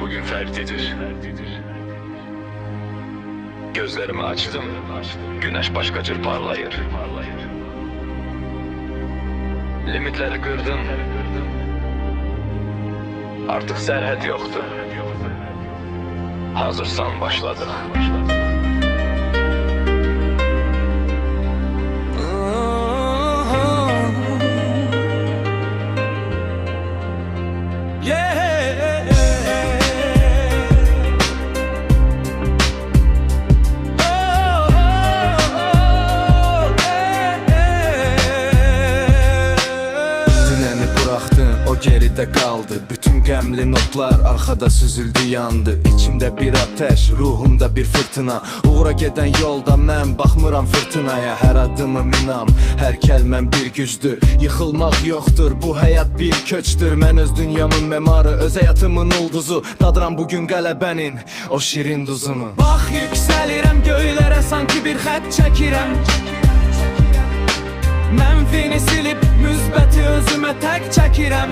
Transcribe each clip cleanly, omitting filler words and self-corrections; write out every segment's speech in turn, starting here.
Bugün ferdidir. Gözlerimi açtım, güneş başkacır parlayır. Limitleri kırdım, artık serhet yoktu. Hazırsan başladık. O geride kaldı. Bütün qəmli notlar arxada süzüldü, yandı. İçimdə bir ateş, ruhumda bir fırtına. Uğra gedən yolda mən baxmıram fırtınaya. Hər adımım inam, hər kəlməm bir gücdür. Yıxılmaq yoxdur, bu həyat bir köçdür. Mən öz dünyamın memarı, öz həyatımın ulduzu. Dadıram bugün qələbənin o şirin duzunu. Bax yüksəlirəm göylərə, sanki bir xət çəkirəm. Mənfini silib müzbəti özümə tək çəkirəm.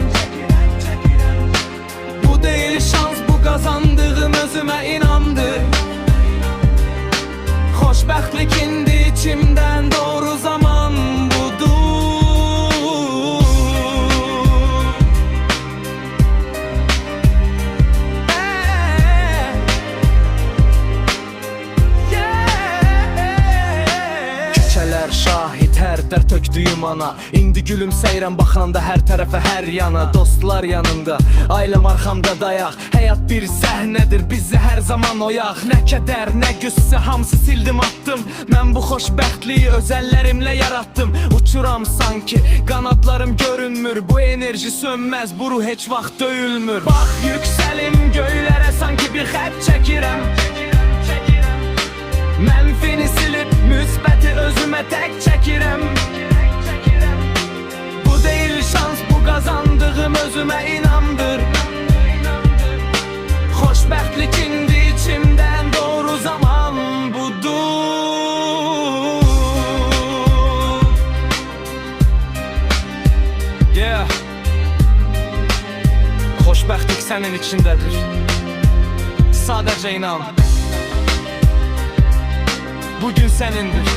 Bu deyil şans, bu qazandığım özümə inamdır. Xoşbəxtlik indi içimdən, doğru zaman budur. Küçələr şahid, hər dərd tökdüyüm ana. İndi gülümsəyirəm baxanda hər tərəfə, hər yana. Dostlar yanımda, ailəm arxamda dayaq. Həyat bir səhnədir, bizi hər zaman oyaq. Nə kədər, nə qüssə, hamısı sildim attım. Mən bu xoşbəxtliyi öz əllərimlə yaratdım. Uçuram sanki, qanadlarım görünmür. Bu enerji sönməz, bu ruh heç vaxt döyülmür. Bax yüksəlim göylərə, sanki bir xət çəkirəm. Mənfini silib müsbəti özümə tək çəkirəm. Bu deyil şans, bu qazandığım özümə inamdır. Xoşbəxtlik indi içimdən, doğru zaman budur. Xoşbəxtlik sənin içindədir. Sadəcə inan. Bugün senindir.